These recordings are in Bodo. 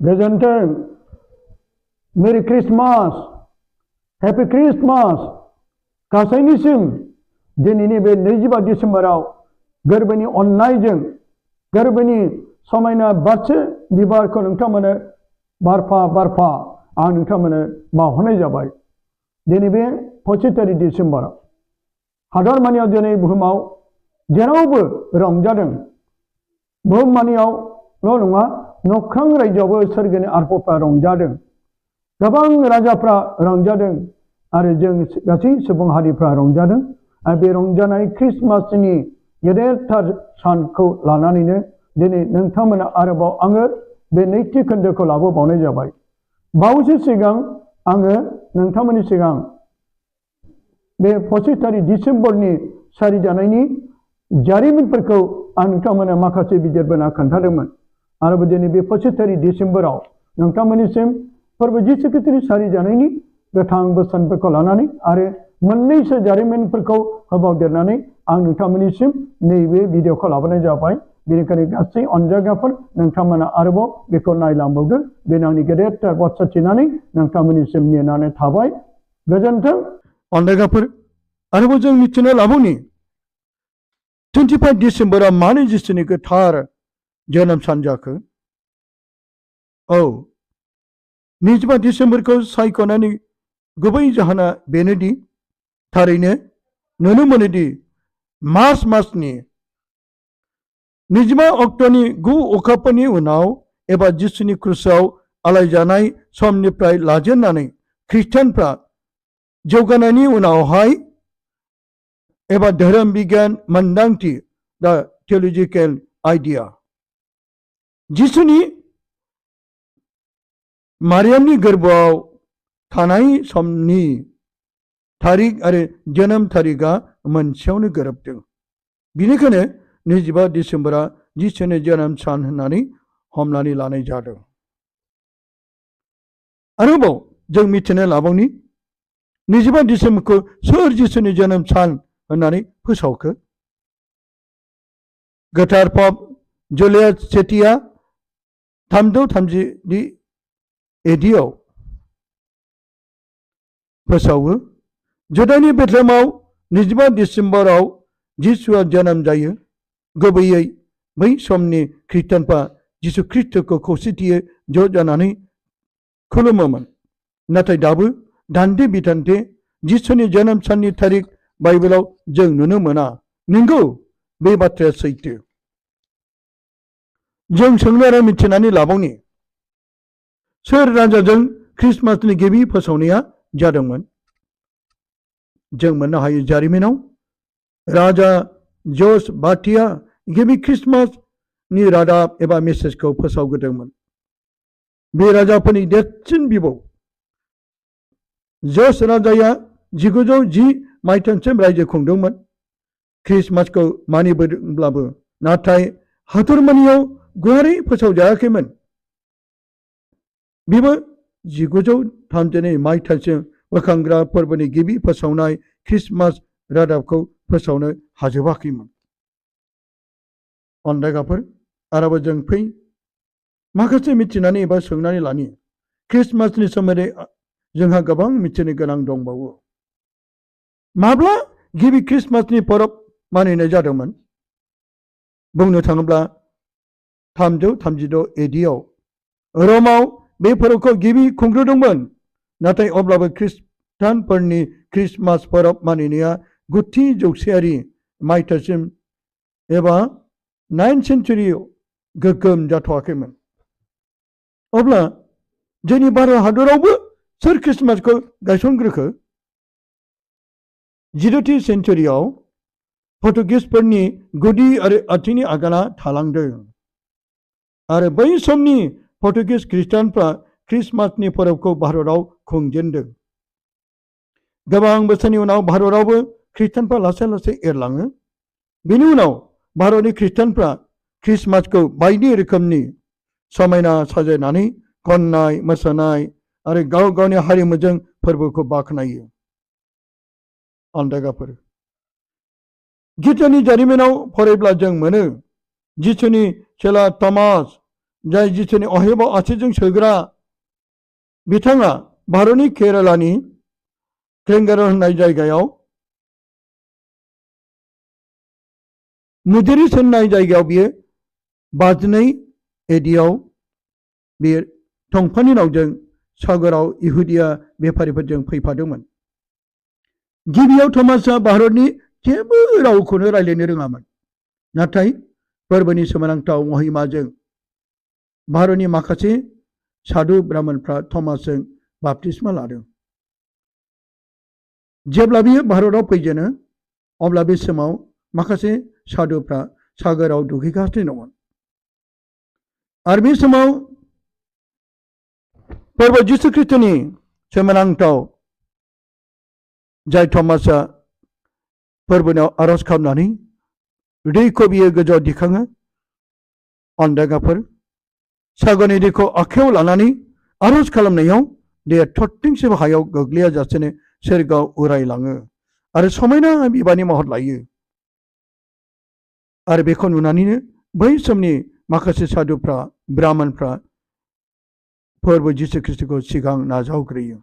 गोजोन्थों मेरि क्रिसमास हेपि क्रिसमास गासैनिसिम दिनैनि बे 25 डिसेम्बराव गोरबोनि अननायजों गोरबोनि समायना बारसे बिबारखौ नोंथांमोननो बारफा आं नोंथांमोननो बावहरनाय जाबाय। दिनै बे 25 डिसेम्बराव हादरमानियाव दिनै बुहुमाव जेरावबो रंजादों। बुहुममानियावल' नङा नख्रां रायजोआवबो सोरगोनि आरबफ्रा रंजादों। गोबां राजाफ्रा रंजादों आरो जों गासै सुबुं हारिफ्रा रंजादों। आरो बे रंजानाय क्रिसमासनि गेदेरथार सानखौ लानानैनो दिनै नोंथांमोना आरोबाव आङो बे नैथि खोन्दोखौ लाबोबावनाय जाबाय। बावैसो सिगां आङो नोंथांमोननि सिगां बे 25 डिसेम्बरनि सारिजानायनि जारिमिनफोरखौ आं नोंथांमोननो माखासे बिजिरबोना खोन्थादोंमोन। आरो दिनै बे 25 डिसेम्बराव नोंथांमोननिसिम फोरबो जिसु खृष्टनि सारिजानायनि गोथां बोसोनफोरखौ लानानै आरो मोननैसो जारिमिनफोरखौ होबावदेरनानै आं नोंथांमोननिसिम नैबे भिडिअखौ लाबोनाय जाबाय। बेनिखायनो गासै अनजायग्राफोर नोंथांमोना आरोबाव बेखौ नायलांबावदो। बेनो आंनि गेदेरथार बाथ्रा थिनानै नोंथांमोननिसिम नेनानै थाबाय। गोजोन्थों अनजायग्राफोर। आरोबाव जों मिथिनो लाबावनि 25 डिसेम्बरा मानो जिसुनि गोथार जोनोम सान जाखो? औ 25 डिसेम्बरखौ सायख'नायनि गुबै जाहोना बेनोदि थारैनो नुनो मोनोदि मार्च मासनि 25 अक्ट'नि 9 अखाफोरनि उनाव एबा जिसुनि क्रुसाव आलायजानाय समनिफ्राय लाजेननानै खृष्टानफ्रा जौगानायनि उनावहाय एबा धोरोम बिगियान मोन्दांथि दा थिय'लजिकेल आइडिया जिसुनि मारियामनि गोरबोआव थानाय समनि थारिख आरो जोनोम थारिखआ मोनसेयावनो गोरोबदों। बेनिखायनो 25 डिसेम्बरा जिसुनि जोनोम सान होननानै हमनानै लानाय जादों। आरोबाव जों मिथिनो लाबावनि 25 डिसेम्बरखौ सोर जिसुनि जोनोम सान होननानै फोसावखो? गोथार पप जुलियास सेथिया 330 एडियाव फोसावो। जुदानि बेथलेहमाव 25 डिसेम्बराव जिसुआ जोनोम जायो। गुबैयै बै समनि खृष्टानफ्रा जिसु ख्रीष्टखौ खौसेथियै ज' जानानै खुलुमोमोन। नाथाय दाबो दान्थे बिदान्थे जिसुनि जोनोम साननि थारिख बाइबेलाव जों नुनो मोना। नंगौ, बे बाथ्राया सैथो। जों सोंनो आरो मिथिनानै लाबावनि सोर राजाजों क्रिसमासनि गिबि फोसावनाया जादोंमोन? जों मोननो हायो जारिमिनाव राजा जस बाथिया गिबि क्रिसमासनि रादाब एबा मेसेजखौ फोसावग्रोदोंमोन। बे राजाफोरनि देरसिन बिबौ जस राजाया 1910 मायथाइसिम रायजो खुंदोंमोन। क्रिसमासखौ मानिबोदोंब्लाबो नाथाय हादरमानियाव गुवारै फोसावजायाखैमोन। बेबो 1932 मायथाइसिम बोखांग्रा फोरबोनि गिबि फोसावनाय क्रिसमास रादाबखौ फोसावनो हाजोबाखैमोन। अनजायग्राफोर आरोबाव जों माखासे मिथिनानै एबा सोंनानै लानि क्रिसमासनि सोमोन्दै जोंहा गोबां मिथिनो गोनां दंबावो। माब्ला गिबि क्रिसमासनि फोरबो मानिनाय जादोंमोन? बुंनो थाङोब्ला 336 एडियाव रमाव बे फोरबोखौ गिबि खुंग्रोदोंमोन। नाथाय अब्लाबो खृष्टानफोरनि क्रिसमास फोरबो मानिनाया 9थि जौथायारि मायथाइसिम एबा 9th सेन्चुरियाव गोगोम जाथ'वाखैमोन। अब्ला जोंनि भारत हादरावबो सोर क्रिसमासखौ गायसनग्रोखो? 16थि सेन्चुरियाव पर्तुगिसफोरनि गुदि आरो आथिंनि आगाना थालांदों आरो बै समनि पर्तुगिस खृष्टानफ्रा क्रिसमासनि फोरबोखौ भारतआव खुंजेनदों। गोबां बोसोरनि उनाव भारतआवबो खृष्टानफ्रा लासै लासै एरलाङो। बेनि उनाव भारतनि खृष्टानफ्रा क्रिसमासखौ बायदि रोखोमनि समायना साजायनानै खननाय मोसानाय आरो गाव गावनि हारिमुजों फोरबोखौ बाख्नायो। अनजायग्राफोर गिर्जानि जारिमिनाव फरायब्ला जों मोनो जिसुनि चेला थमास जाय जिसुनि अहेबाव आथिंजों सोग्रा बिथाङा भारतनि केरालानि क्रेंगार होननाय जायगायाव मुदिरिस होननाय जायगायाव बियो 52 एडियाव बे थंफानि नावजों सागराव इहुदिया बेफारिफोरजों फैफादोंमोन। गिबियाव थमासआ भारतनि जेबो रावखौनो रायज्लायनो रोङामोन, नाथाय फोरबोनि सोमोनांथाव महिमाजों भारतनि माखासे साधु ब्राह्मणफ्रा थमासजों बाप्तिस्मा लादों। जेब्ला बियो भारताव फैजेनो अब्ला बे समाव माखासे साधुफ्रा सागराव दुगैगासिनो दंमोन आरो बे समाव फोरबो जिसु ख्रिस्टनि सोमोनांथाव जाय थमासआ फोरबोनाव आरज खालामनानै दैखौ बियो गोजौआव दिखाङो। अन्दागाफोर सागरनि दैखौ आखायाव लानानै आरज खालामनायाव दैया थरथिंसेबो हायाव गोग्लैयाजासेनो सोरगोआव उरायलाङो आरो समायना बिबारनि महर लायो। आरो बेखौ नुनानैनो बै समनि माखासे साधुफ्रा ब्राह्मणफ्रा फोरबो जिसु ख्रिस्टखौ सिगां नाजावग्रोयो।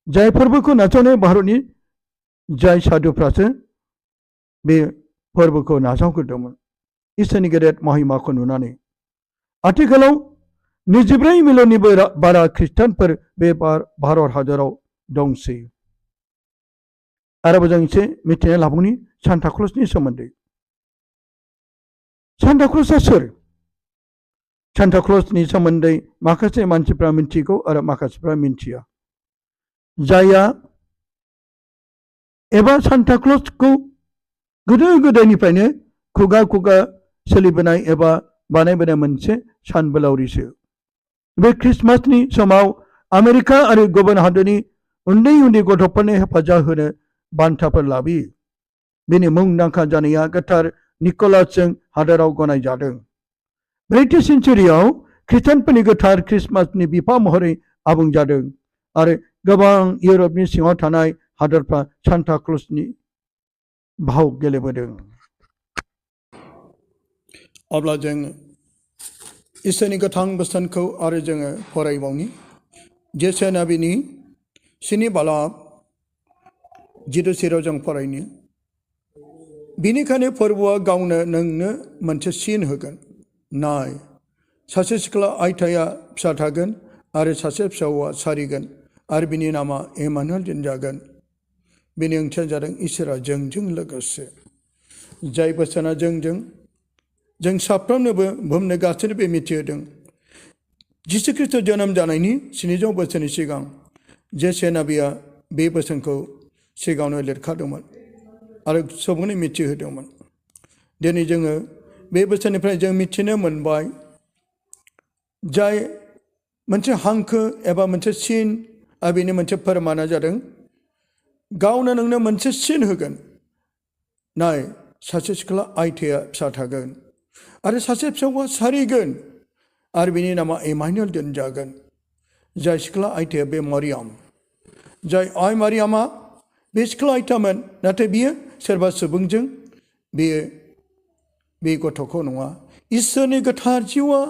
जाय फोरबोखौ नाजावनाय भारतनि जाय साधुफ्रासो बे फोरबोखौ नाजावग्रोदोंमोन इसोरनि गेदेर महिमाखौ नुनानै। आथिखालाव 24 मिलियननिबो बारा ख्रिस्टानफोर बे भारत हादराव दंसै। आरोबाव जों एसे मिथिना लाबावनि सान्ता क्लजनि सोमोन्दै। सान्ता क्लजआ सोर? सान्ता क्लजनि सोमोन्दै माखासे मानसिफ्रा मिन्थिगौ आरो माखासेफ्रा मिन्थिया। जायहा एबा सान्ता क्लजखौ गोदो गोदायनिफ्रायनो खुगा खुगा सोलिबोनाय एबा बानायबोनाय मोनसे सानबोलावरिसो। बे ख्रिस्टमासनि समाव आमेरिका आरो गुबुन हादरनि उन्दै उन्दै गथ'फोरनो हेफाजाब होनो बान्थाफोर लाबोयो। बेनि मुंदांखा जानाया गोथार निक'लासजों हादोराव गनायजादों। 8थि सेन्चुरियाव ख्रिस्टानफोरनि गोथार ख्रिस्टमासनि बिफा महरै आबुं जादों आरो गोबां इउरपनि सिङाव थानाय हादोरफ्रा सान्ता क्लजनि भाव गेलेबोदों। अब्ला जों इसोरनि गोथां बोसोनखौ आरो जोङो फरायबावनि। जेसाया नाबिनि 7 बालाब 7 जों फरायनो। बिनिखायनो फोरबोआ गावनो नोंनो मोनसे सिन होगोन। नाय, सासे सिख्ला आइथाया फिसा थागोन आरो सासे फिसावा सारिगोन आरो बिनि नामा इमानुएल दोनजागोन। बेनि ओंथिया जादों इसोरा जोंजों लोगोसे। जाय बोसोना जों साफ्रोमनोबो बुहुमनो गासैनोबो मिथिहोदों। जिसु ख्रिस्ट जोनोम जानायनि 700 बोसोरनि सिगां जेसाया नाबिया बे बोसोनखौ सिगाङावनो लिरखादोंमोन आरो सुबुंनो मिथिहोदोंमोन। दिनै जोङो बे बोसोरनिफ्राय जों मिथिनो मोनबाय जाय मोनसे हांखो एबा मोनसे सिन आरो बेनि मोनसे फोरमाना जादों गावनो नोंनो मोनसे सिन होगोन। नाय, सासे सिख्ला आइथाया फिसा थागोन आरो सासे फिसावा सारिगोन आरो बिनि नामा इमानुएल दोनजागोन। जाय सिख्ला आइथाया बे मारियाम। जाय आइ मारियामा बे सिख्ला आइथामोन, नाथाय बियो सोरबा सुबुंजों बे गथ'खौ नङा। इसोरनि गोथार जिउआ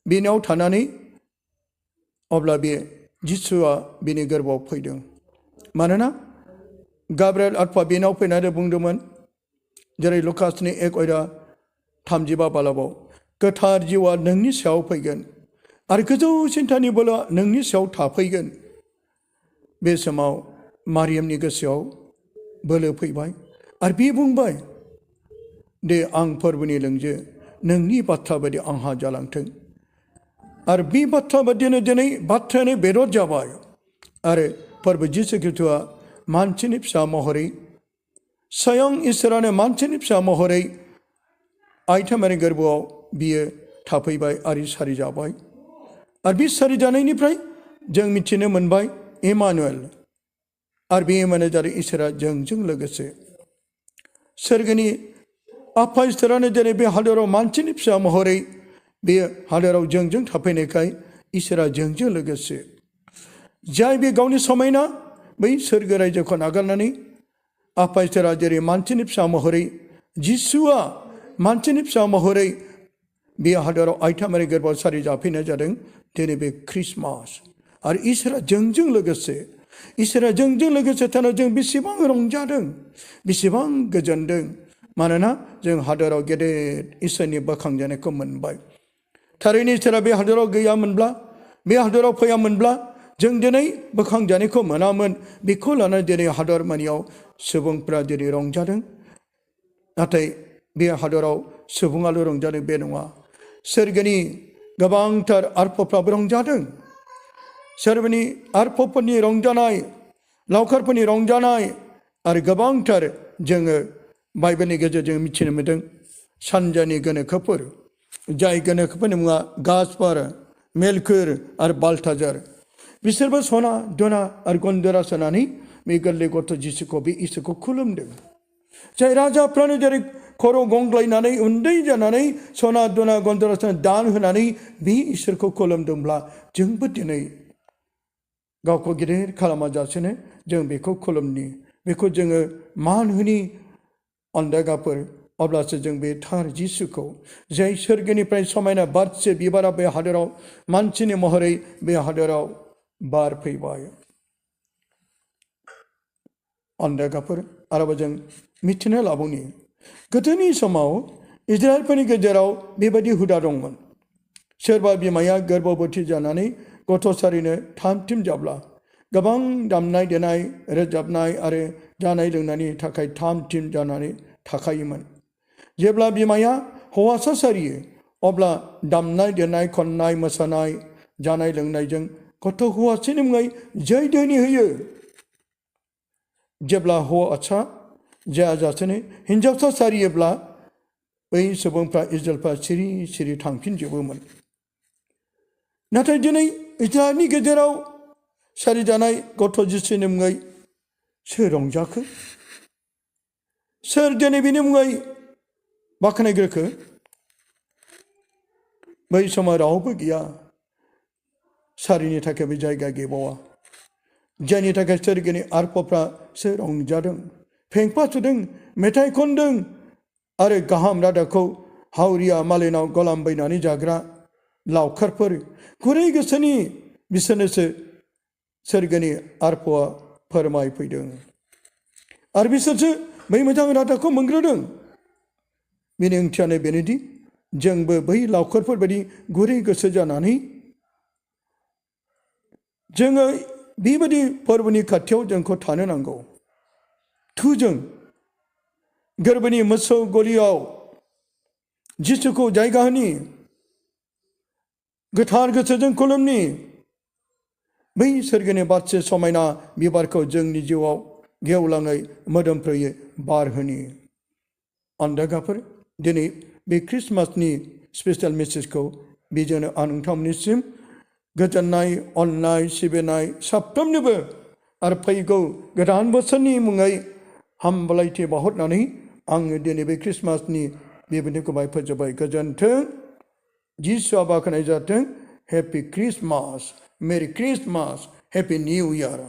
बेनाव थानानै अब्ला बे जिसुआ बिनि गोरबोआव फैदों। मानोना गाब्रिएल आत्मा बेनाव फैनानै बुंदोंमोन, जेरै लुकासनि 1:35 बालाबाव, गोथार जिउआ नोंनि सायाव फैगोन आरो गोजौ सिन्थानि बोलोआ नोंनि सायाव थाफैगोन। बे समाव मारियामनि गोसोआव बोलो फैबाय आरो बे बुंबाय दे आं फोरबोनि लोंजो, नोंनि बाथ्रा बायदि आंहा जालांथों। आरो बे बाथ्रा बायदिनो दिनै बाथ्रायानो बेदर जाबाय आरो फोरबो जिसु ख्रिस्टआ मानसिनि फिसा महरै, स्वयं इसोरानो मानसिनि फिसा महरै आइथामारि गोरबोआव बियो थाफैबाय आरो सारि जाबाय। आरो बे सारि जानायनिफ्राय जों मिथिनो मोनबाय इमानुएल। आरो बे इमानुएल जादों इसोरा जोंजों लोगोसे। सोरगोनि आफा इसोरानो जेरै बे हादोराव मानसिनि फिसा महरै बे हादोराव जोंजों थाफैनायखाय इसोरा जोंजों लोगोसे। जाय बे गावनि समायना बै सोरगो रायजोखौ नागारनानै आफा इसोरा जेरै मानसिनि फिसा महरै, जिसुआ मानसिनि फिसा महरै बे हादराव आइथामारि गोरबोआव सारि जाफैनाय जादों दिनै बे ख्रिस्टमास आरो इसोरा जोंजों लोगोसे थानायाव जों बेसेबां रंजादों बेसेबां गोजोनदों मानोना जों हादराव गेदेर इसोरनि बोखांजानायखौ मोनबाय थारैनो इसोरा बे हादराव गैयामोनब्ला बे हादराव फैयामोनब्ला जों दिनै बोखांजानायखौ मोनामोन बेखौ लानानै दिनै हादरमानियाव सुबुंफ्रा दिनै रंजादों नाथाय बे हादराव सुबुङाल' रंजादों बे नङा सोरगोनि गोबांथार आरफफ्राबो रंजादों सोरगोनि आरफफोरनि रंजानाय लावखारफोरनि रंजानाय आरो गोबांथार जोङो बाइबेलनि गेजेरजों मिथिनो मोनदों सानजानि गोनोखोफोर जाय गोनोखोफोरनि मुङा गासपार मेलखोर आरो बाल्टाजार बिसोरबो सना दना आरो गन्दरा सोनानै बे गोरलै गथ' जिसुखौ बे इसोरखौ खुलुमदों जाय राजाफ्रानो जेरै खर' गंग्लायनानै उन्दै जानानै सना दना गन्दरा सोना दान होनानै बे इसोरखौ खुलुमदोंब्ला जोंबो दिनै गावखौ गिदिर खालामाजासेनो जों बेखौ खुलुमनि बेखौ जोङो मान होनि अनदायगाफोर अब्लासो जों बे थार जिसुखौ जाय सोरगोनिफ्राय समायना बारसे बिबारा बे हादराव मानसिनि महरै बे हादराव बारफैबाय अनदायगाफोर आरोबाव जों मिथिनो लाबावनि गोदोनि समाव इजराइलफोरनि गेजेराव बेबायदि हुदा दंमोन सोरबा बिमाया गर्भबती जानानै गथ'सारिनो थाम जाब्ला गोबां दामनाय देनाय रोजाबनाय आरो जानाय लोंनायनि थाखाय थाम जानानै थाखायोमोन जेब्ला बिमाया हौवासा सारियो अब्ला दामनाय देनाय खननाय मोसानाय जानाय लोंनायजों गथ' हौवासानि मुङै जै दैनि होयो जेब्ला हौवासा जायाजासेनो हिन्जावसा सारियोब्ला बै सुबुंफ्रा इजराइलफ्रा सिरि सिरि थांफिनजोबोमोन नाथाय दिनै इजराइलनि गेजेराव सारिजानाय गथ' जिसुनि मुङै सोर रंजाखो सोर दिनै बिनि मुङै बाख्नायग्रोखो बै समाव रावबो गैया सारिनि थाखाय बे जायगा गैबावा जायनि थाखाय सोरगिनि आरफफ्रा सोर रंजादों फेंफा सुदों मेथाइ खनदों आरो गाहाम रादाखौ हावरिया मालायनाव गलाम बायनानै जाग्रा लावखारफोर गुरै गोसोनि बिसोरनोसो सोरगोनि आरफआ फोरमायफैदों आरो बिसोरसो बै मोजां रादाखौ मोनग्रोदों बेनि ओंथियानो बेनोदि जोंबो बै लावखारफोर बायदि गुरै गोसो जानानै जोङो बेबायदि फोरबोनि खाथियाव जोंखौ थानो नांगौ थुजों गोरबोनि मोसौ गलियाव जिसुखौ जायगा होनि गोथार गोसोजों खुलुमनि बै सोरगोनि बारसे समायना बिबारखौ जोंनि जिउआव गेवलाङै मोदोमफ्रोयै बारहोनि अनदायगाफोर दिनै बे ख्रिस्टमासनि स्पेसियेल मेसेजखौ बेजोंनो आं नोंथांमोननिसिम गोजोननाय अननाय सिबिनाय साफ्रोमनोबो आरो फैगौ गोदान बोसोरनि मुङै हामलायथि बावहरनानै आङो दिनै बे ख्रिस्टमासनि बेबायदिखौ बाय फोजोबबाय गोजोन्थों जिसुआ बाख्नाय जाथों हेपि ख्रिस्टमास मेरि ख्रिस्टमास हेपि निउ इयार